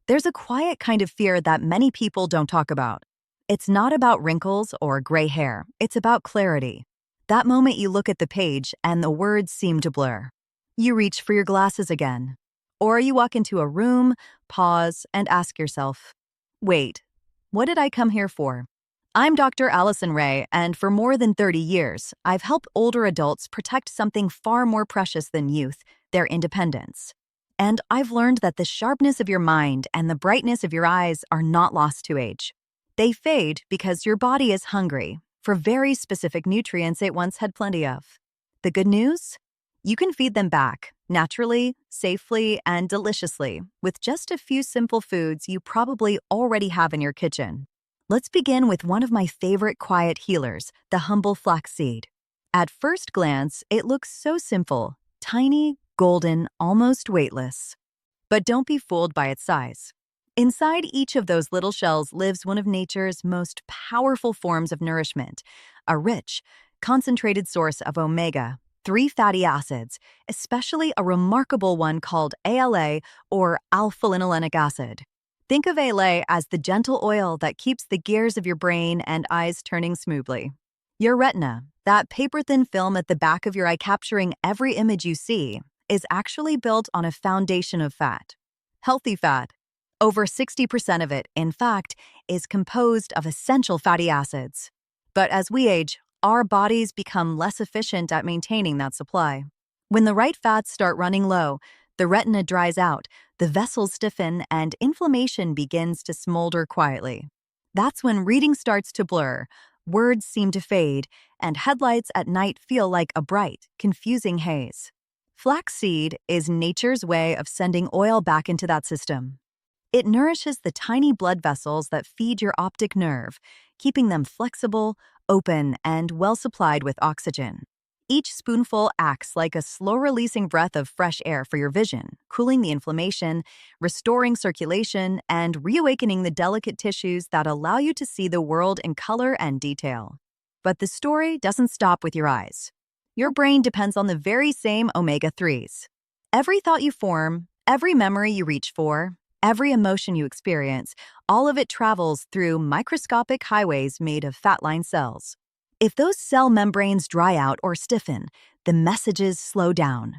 There's a quiet kind of fear that many people don't talk about. It's not about wrinkles or gray hair, it's about clarity. That moment you look at the page and the words seem to blur. You reach for your glasses again. Or you walk into a room, pause, and ask yourself, wait, what did I come here for? I'm Dr. Allison Ray, and for more than 30 years, I've helped older adults protect something far more precious than youth, their independence. And I've learned that the sharpness of your mind and the brightness of your eyes are not lost to age. They fade because your body is hungry for very specific nutrients it once had plenty of. The good news? You can feed them back, naturally, safely, and deliciously, with just a few simple foods you probably already have in your kitchen. Let's begin with one of my favorite quiet healers, the humble flaxseed. At first glance, it looks so simple, tiny, golden, almost weightless. But don't be fooled by its size. Inside each of those little shells lives one of nature's most powerful forms of nourishment, a rich, concentrated source of omega-3 fatty acids, especially a remarkable one called ALA or alpha-linolenic acid. Think of ALA as the gentle oil that keeps the gears of your brain and eyes turning smoothly. Your retina, that paper-thin film at the back of your eye capturing every image you see, is actually built on a foundation of fat. Healthy fat. Over 60% of it, in fact, is composed of essential fatty acids. But as we age, our bodies become less efficient at maintaining that supply. When the right fats start running low, the retina dries out, the vessels stiffen, and inflammation begins to smolder quietly. That's when reading starts to blur, words seem to fade, and headlights at night feel like a bright, confusing haze. Flaxseed is nature's way of sending oil back into that system. It nourishes the tiny blood vessels that feed your optic nerve, keeping them flexible, open, and well-supplied with oxygen. Each spoonful acts like a slow-releasing breath of fresh air for your vision, cooling the inflammation, restoring circulation, and reawakening the delicate tissues that allow you to see the world in color and detail. But the story doesn't stop with your eyes. Your brain depends on the very same omega-3s. Every thought you form, every memory you reach for, every emotion you experience, all of it travels through microscopic highways made of fat-lined cells. If those cell membranes dry out or stiffen, the messages slow down.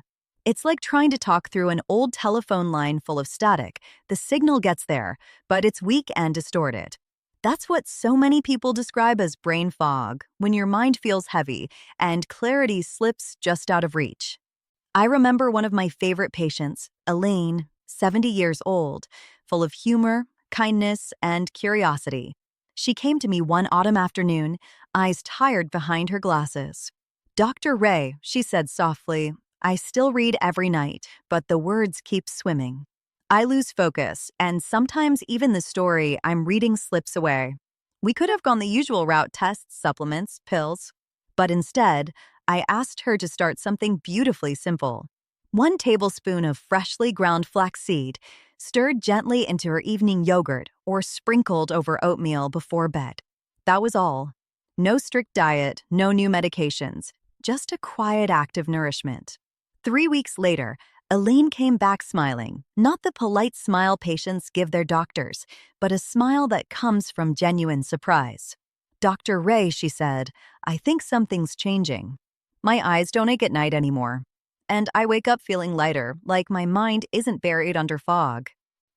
It's like trying to talk through an old telephone line full of static. The signal gets there, but it's weak and distorted. That's what so many people describe as brain fog, when your mind feels heavy and clarity slips just out of reach. I remember one of my favorite patients, Elaine, 70 years old, full of humor, kindness, and curiosity. She came to me one autumn afternoon, eyes tired behind her glasses. "Dr. Ray," she said softly, "I still read every night, but the words keep swimming. I lose focus, and sometimes even the story I'm reading slips away. We could have gone the usual route: tests, supplements, pills. But instead, I asked her to start something beautifully simple. 1 tablespoon of freshly ground flaxseed, stirred gently into her evening yogurt or sprinkled over oatmeal before bed. That was all. No strict diet, no new medications, just a quiet act of nourishment. 3 weeks later, Elaine came back smiling, not the polite smile patients give their doctors, but a smile that comes from genuine surprise. "Dr. Ray," she said, "I think something's changing. My eyes don't ache at night anymore. And I wake up feeling lighter, like my mind isn't buried under fog."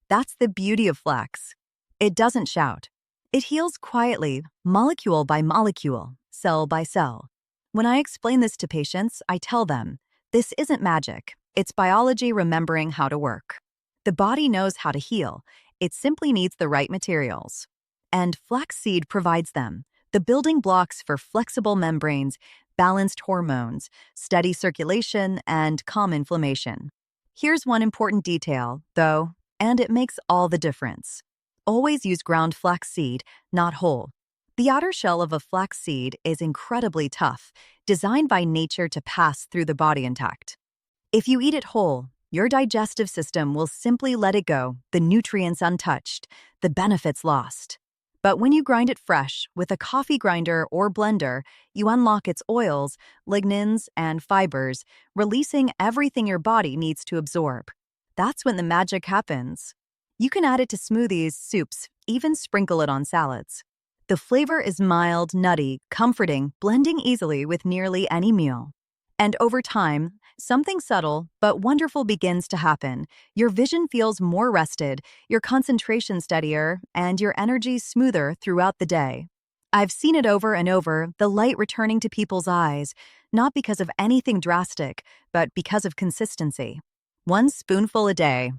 That's the beauty of flax. It doesn't shout. It heals quietly, molecule by molecule, cell by cell. When I explain this to patients, I tell them, this isn't magic. It's biology remembering how to work. The body knows how to heal. It simply needs the right materials. And flaxseed provides them, the building blocks for flexible membranes, balanced hormones, steady circulation, and calm inflammation. Here's one important detail, though, and it makes all the difference. Always use ground flaxseed, not whole. The outer shell of a flaxseed is incredibly tough, designed by nature to pass through the body intact. If you eat it whole, your digestive system will simply let it go, the nutrients untouched, the benefits lost. But when you grind it fresh with a coffee grinder or blender, you unlock its oils, lignins, and fibers, releasing everything your body needs to absorb. That's when the magic happens. You can add it to smoothies, soups, even sprinkle it on salads. The flavor is mild, nutty, comforting, blending easily with nearly any meal. And over time, something subtle but wonderful begins to happen. Your vision feels more rested, your concentration steadier, and your energy smoother throughout the day. I've seen it over and over, the light returning to people's eyes, not because of anything drastic, but because of consistency. One spoonful a day,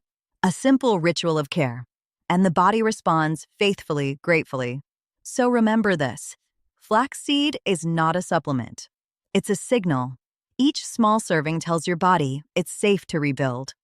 a simple ritual of care, and the body responds faithfully, gratefully. So remember this: flaxseed is not a supplement. It's a signal. Each small serving tells your body it's safe to rebuild.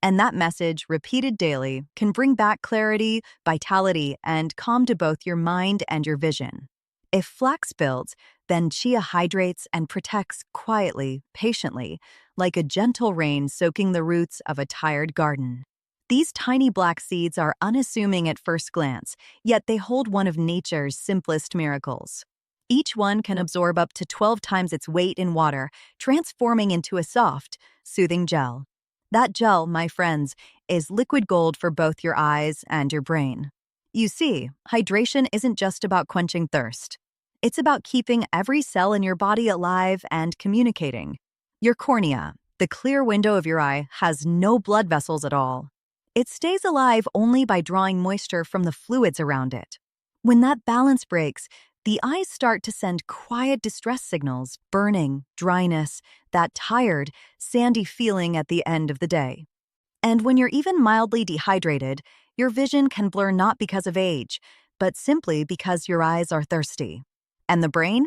And that message, repeated daily, can bring back clarity, vitality, and calm to both your mind and your vision. If flax builds, then chia hydrates and protects quietly, patiently, like a gentle rain soaking the roots of a tired garden. These tiny black seeds are unassuming at first glance, yet they hold one of nature's simplest miracles. Each one can absorb up to 12 times its weight in water, transforming into a soft, soothing gel. That gel, my friends, is liquid gold for both your eyes and your brain. You see, hydration isn't just about quenching thirst. It's about keeping every cell in your body alive and communicating. Your cornea, the clear window of your eye, has no blood vessels at all. It stays alive only by drawing moisture from the fluids around it. When that balance breaks, the eyes start to send quiet distress signals, burning, dryness, that tired, sandy feeling at the end of the day. And when you're even mildly dehydrated, your vision can blur not because of age, but simply because your eyes are thirsty. And the brain?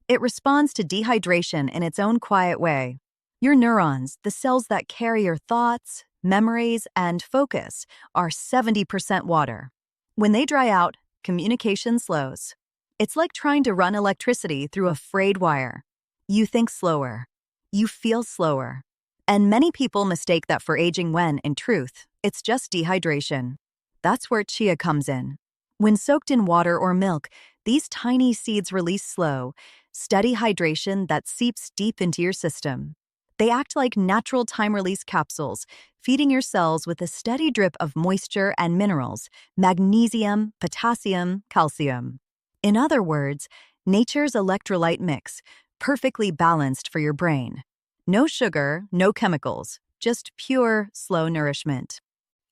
It responds to dehydration in its own quiet way. Your neurons, the cells that carry your thoughts, memories, and focus, are 70% water. When they dry out, communication slows. It's like trying to run electricity through a frayed wire. You think slower. You feel slower. And many people mistake that for aging when, in truth, it's just dehydration. That's where chia comes in. When soaked in water or milk, these tiny seeds release slow, steady hydration that seeps deep into your system. They act like natural time-release capsules, feeding your cells with a steady drip of moisture and minerals, magnesium, potassium, calcium. In other words, nature's electrolyte mix, perfectly balanced for your brain. No sugar, no chemicals, just pure, slow nourishment.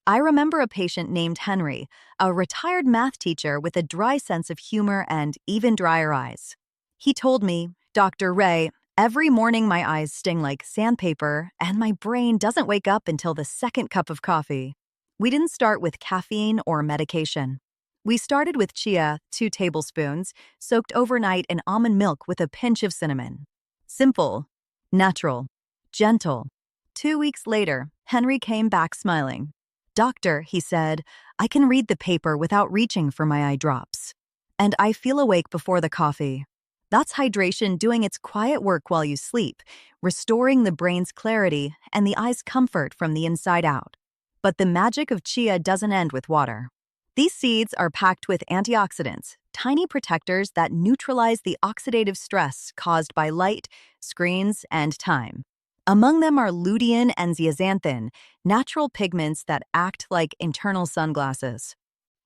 I remember a patient named Henry, a retired math teacher with a dry sense of humor and even drier eyes. He told me, "Dr. Ray, every morning my eyes sting like sandpaper and my brain doesn't wake up until the second cup of coffee." We didn't start with caffeine or medication. We started with chia, 2 tablespoons, soaked overnight in almond milk with a pinch of cinnamon. Simple, natural, gentle. 2 weeks later, Henry came back smiling. "Doctor," he said, "I can read the paper without reaching for my eye drops. And I feel awake before the coffee." That's hydration doing its quiet work while you sleep, restoring the brain's clarity and the eye's comfort from the inside out. But the magic of chia doesn't end with water. These seeds are packed with antioxidants, tiny protectors that neutralize the oxidative stress caused by light, screens, and time. Among them are lutein and zeaxanthin, natural pigments that act like internal sunglasses.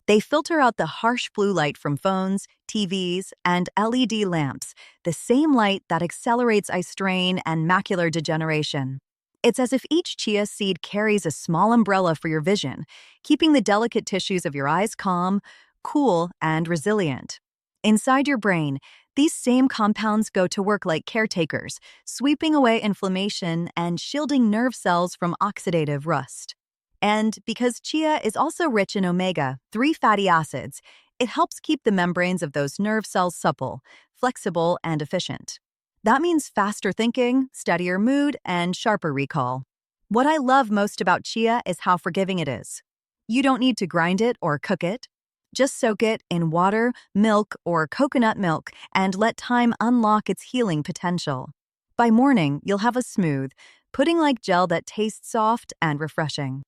They filter out the harsh blue light from phones, TVs, and LED lamps, the same light that accelerates eye strain and macular degeneration. It's as if each chia seed carries a small umbrella for your vision, keeping the delicate tissues of your eyes calm, cool, and resilient. Inside your brain, these same compounds go to work like caretakers, sweeping away inflammation and shielding nerve cells from oxidative rust. And because chia is also rich in omega-3 fatty acids, it helps keep the membranes of those nerve cells supple, flexible, and efficient. That means faster thinking, steadier mood, and sharper recall. What I love most about chia is how forgiving it is. You don't need to grind it or cook it. Just soak it in water, milk, or coconut milk and let time unlock its healing potential. By morning, you'll have a smooth, pudding-like gel that tastes soft and refreshing.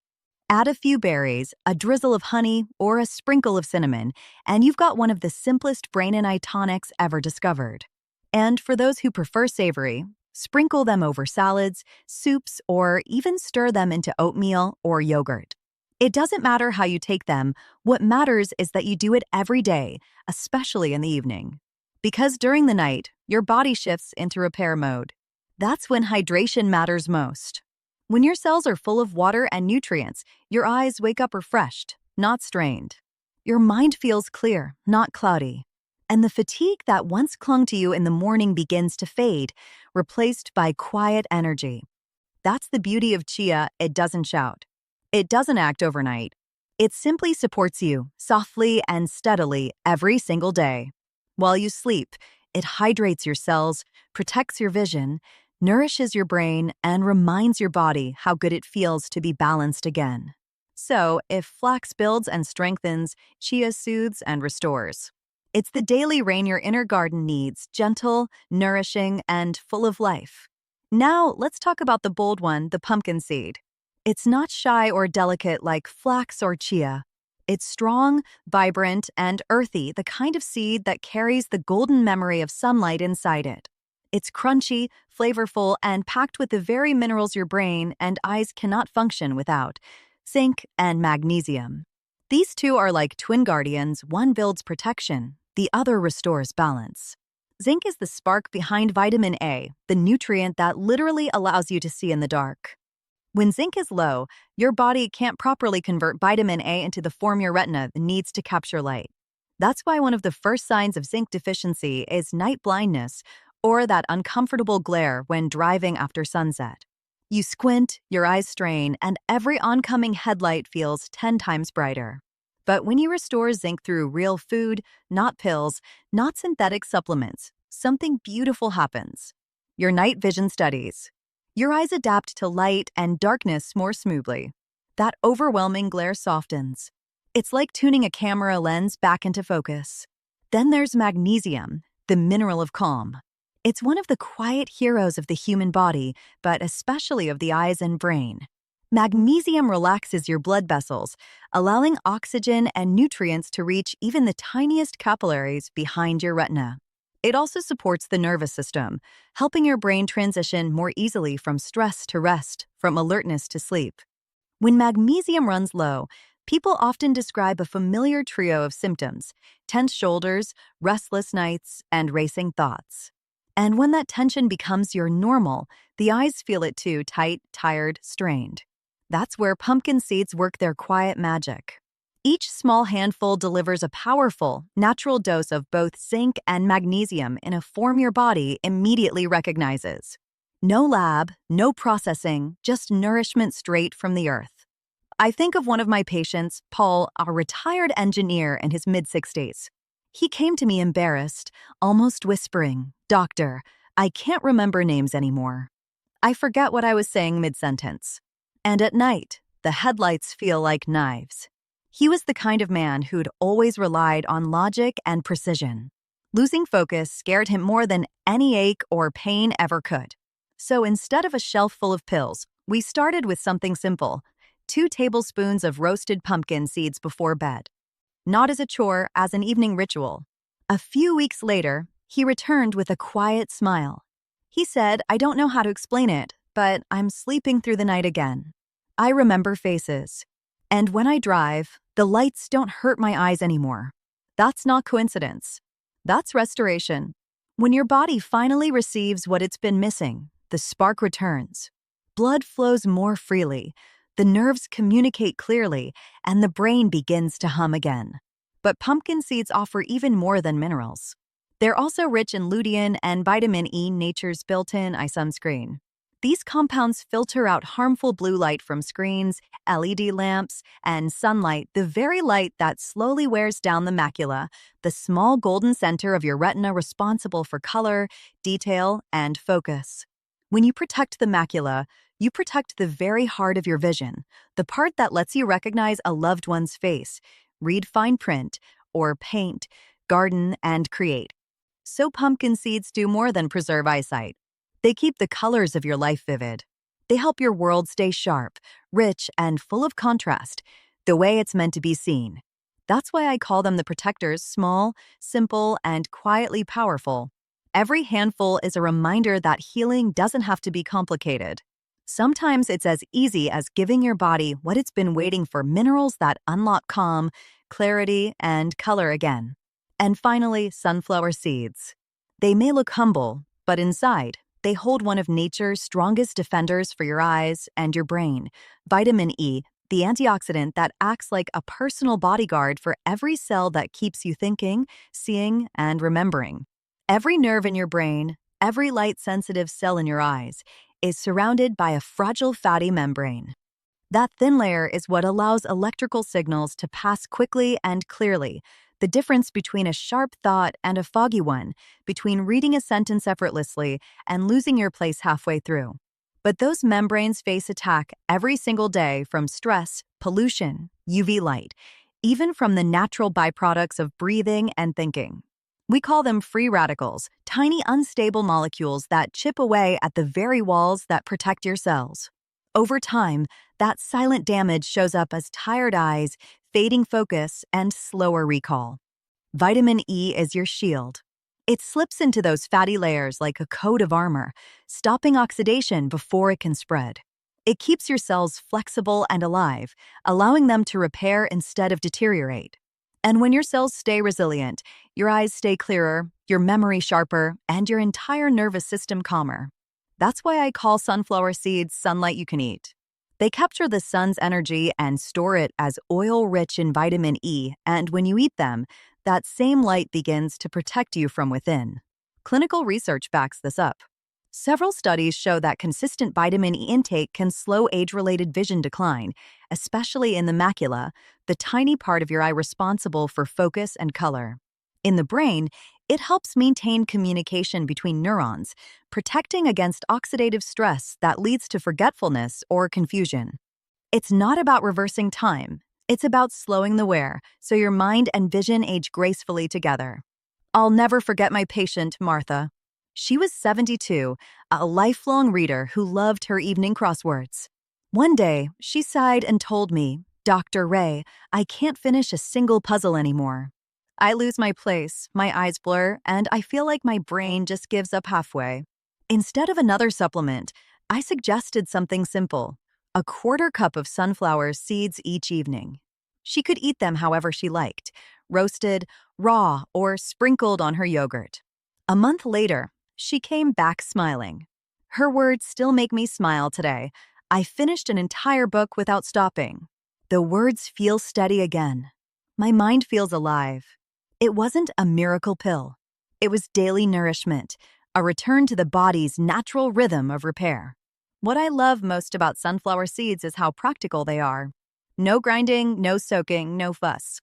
Add a few berries, a drizzle of honey, or a sprinkle of cinnamon, and you've got one of the simplest brain and eye tonics ever discovered. And for those who prefer savory, sprinkle them over salads, soups, or even stir them into oatmeal or yogurt. It doesn't matter how you take them, what matters is that you do it every day, especially in the evening. Because during the night, your body shifts into repair mode. That's when hydration matters most. When your cells are full of water and nutrients, your eyes wake up refreshed, not strained. Your mind feels clear, not cloudy. And the fatigue that once clung to you in the morning begins to fade, replaced by quiet energy. That's the beauty of Chia. It doesn't shout. It doesn't act overnight. It simply supports you, softly and steadily, every single day. While you sleep, it hydrates your cells, protects your vision, nourishes your brain, and reminds your body how good it feels to be balanced again. So, if Flax builds and strengthens, Chia soothes and restores. It's the daily rain your inner garden needs, gentle, nourishing, and full of life. Now, let's talk about the bold one, the pumpkin seed. It's not shy or delicate like flax or chia. It's strong, vibrant, and earthy, the kind of seed that carries the golden memory of sunlight inside it. It's crunchy, flavorful, and packed with the very minerals your brain and eyes cannot function without: zinc and magnesium. These two are like twin guardians. One builds protection, the other restores balance. Zinc is the spark behind vitamin A, the nutrient that literally allows you to see in the dark. When zinc is low, your body can't properly convert vitamin A into the form your retina needs to capture light. That's why one of the first signs of zinc deficiency is night blindness, or that uncomfortable glare when driving after sunset. You squint, your eyes strain, and every oncoming headlight feels 10 times brighter. But when you restore zinc through real food, not pills, not synthetic supplements, something beautiful happens. Your night vision studies. Your eyes adapt to light and darkness more smoothly. That overwhelming glare softens. It's like tuning a camera lens back into focus. Then there's magnesium, the mineral of calm. It's one of the quiet heroes of the human body, but especially of the eyes and brain. Magnesium relaxes your blood vessels, allowing oxygen and nutrients to reach even the tiniest capillaries behind your retina. It also supports the nervous system, helping your brain transition more easily from stress to rest, from alertness to sleep. When magnesium runs low, people often describe a familiar trio of symptoms: tense shoulders, restless nights, and racing thoughts. And when that tension becomes your normal, the eyes feel it too: tight, tired, strained. That's where pumpkin seeds work their quiet magic. Each small handful delivers a powerful, natural dose of both zinc and magnesium in a form your body immediately recognizes. No lab, no processing, just nourishment straight from the earth. I think of one of my patients, Paul, a retired engineer in his mid-60s. He came to me embarrassed, almost whispering, "Doctor, I can't remember names anymore. I forget what I was saying mid-sentence. And at night, the headlights feel like knives." He was the kind of man who'd always relied on logic and precision. Losing focus scared him more than any ache or pain ever could. So instead of a shelf full of pills, we started with something simple: 2 tablespoons of roasted pumpkin seeds before bed. Not as a chore, as an evening ritual. A few weeks later, he returned with a quiet smile. He said, "I don't know how to explain it, but I'm sleeping through the night again. I remember faces. And when I drive, the lights don't hurt my eyes anymore." That's not coincidence. That's restoration. When your body finally receives what it's been missing, the spark returns. Blood flows more freely, the nerves communicate clearly, and the brain begins to hum again. But pumpkin seeds offer even more than minerals. They're also rich in lutein and vitamin E, nature's built-in eye sunscreen. These compounds filter out harmful blue light from screens, LED lamps, and sunlight, the very light that slowly wears down the macula, the small golden center of your retina responsible for color, detail, and focus. When you protect the macula, you protect the very heart of your vision, the part that lets you recognize a loved one's face, read fine print, or paint, garden, and create. So pumpkin seeds do more than preserve eyesight. They keep the colors of your life vivid. They help your world stay sharp, rich, and full of contrast, the way it's meant to be seen. That's why I call them the protectors: small, simple, and quietly powerful. Every handful is a reminder that healing doesn't have to be complicated. Sometimes it's as easy as giving your body what it's been waiting for: minerals that unlock calm, clarity, and color again. And finally, sunflower seeds. They may look humble, but inside, they hold one of nature's strongest defenders for your eyes and your brain: vitamin E, the antioxidant that acts like a personal bodyguard for every cell that keeps you thinking, seeing, and remembering. Every nerve in your brain, every light-sensitive cell in your eyes, is surrounded by a fragile fatty membrane. That thin layer is what allows electrical signals to pass quickly and clearly, the difference between a sharp thought and a foggy one, between reading a sentence effortlessly and losing your place halfway through. But those membranes face attack every single day from stress, pollution, UV light, even from the natural byproducts of breathing and thinking. We call them free radicals, tiny unstable molecules that chip away at the very walls that protect your cells. Over time, that silent damage shows up as tired eyes, fading focus, and slower recall. Vitamin E is your shield. It slips into those fatty layers like a coat of armor, stopping oxidation before it can spread. It keeps your cells flexible and alive, allowing them to repair instead of deteriorate. And when your cells stay resilient, your eyes stay clearer, your memory sharper, and your entire nervous system calmer. That's why I call sunflower seeds sunlight you can eat. They capture the sun's energy and store it as oil rich in vitamin E, and when you eat them, that same light begins to protect you from within. Clinical research backs this up. Several studies show that consistent vitamin E intake can slow age-related vision decline, especially in the macula, the tiny part of your eye responsible for focus and color. In the brain, it helps maintain communication between neurons, protecting against oxidative stress that leads to forgetfulness or confusion. It's not about reversing time. It's about slowing the wear so your mind and vision age gracefully together. I'll never forget my patient, Martha. She was 72, a lifelong reader who loved her evening crosswords. One day, she sighed and told me, "Dr. Ray, I can't finish a single puzzle anymore. I lose my place, my eyes blur, and I feel like my brain just gives up halfway." Instead of another supplement, I suggested something simple: a quarter cup of sunflower seeds each evening. She could eat them however she liked: roasted, raw, or sprinkled on her yogurt. A month later, she came back smiling. Her words still make me smile today. "I finished an entire book without stopping. The words feel steady again. My mind feels alive." It wasn't a miracle pill. It was daily nourishment, a return to the body's natural rhythm of repair. What I love most about sunflower seeds is how practical they are. No grinding, no soaking, no fuss.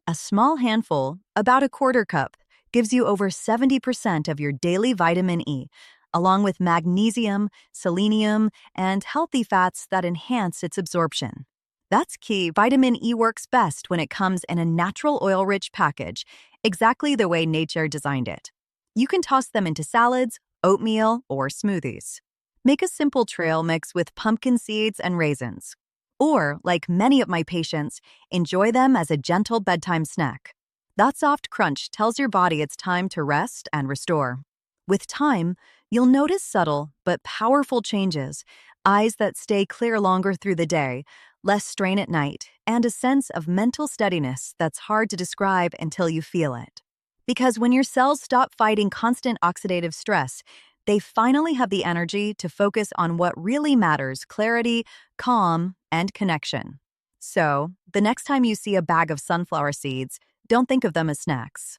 A small handful, about a quarter cup, gives you over 70% of your daily vitamin E, along with magnesium, selenium, and healthy fats that enhance its absorption. That's key. Vitamin E works best when it comes in a natural oil-rich package, exactly the way nature designed it. You can toss them into salads, oatmeal, or smoothies. Make a simple trail mix with pumpkin seeds and raisins. Or, like many of my patients, enjoy them as a gentle bedtime snack. That soft crunch tells your body it's time to rest and restore. With time, you'll notice subtle but powerful changes: eyes that stay clear longer through the day, less strain at night, and a sense of mental steadiness that's hard to describe until you feel it. Because when your cells stop fighting constant oxidative stress, they finally have the energy to focus on what really matters: clarity, calm, and connection. So, the next time you see a bag of sunflower seeds, don't think of them as snacks.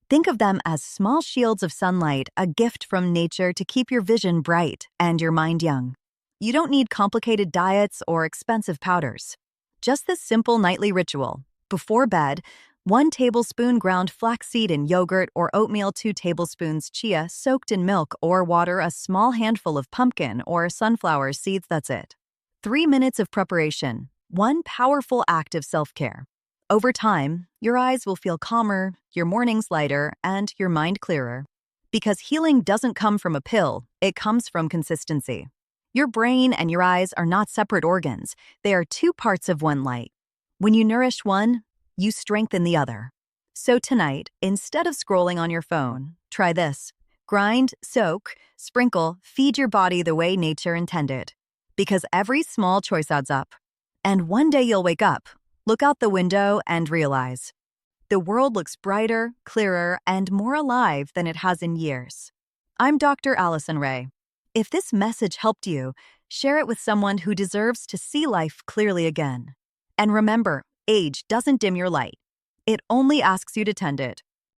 Think of them as small shields of sunlight, a gift from nature to keep your vision bright and your mind young. You don't need complicated diets or expensive powders. Just this simple nightly ritual. Before bed, 1 tablespoon ground flaxseed in yogurt or oatmeal, 2 tablespoons chia soaked in milk or water, a small handful of pumpkin or sunflower seeds, that's it. 3 minutes of preparation, 1 powerful act of self-care. Over time, your eyes will feel calmer, your mornings lighter, and your mind clearer. Because healing doesn't come from a pill, it comes from consistency. Your brain and your eyes are not separate organs. They are 2 parts of one light. When you nourish one, you strengthen the other. So tonight, instead of scrolling on your phone, try this. Grind, soak, sprinkle, feed your body the way nature intended. Because every small choice adds up. And one day you'll wake up, look out the window, and realize the world looks brighter, clearer, and more alive than it has in years. I'm Dr. Allison Ray. If this message helped you, share it with someone who deserves to see life clearly again. And remember, age doesn't dim your light. It only asks you to tend it.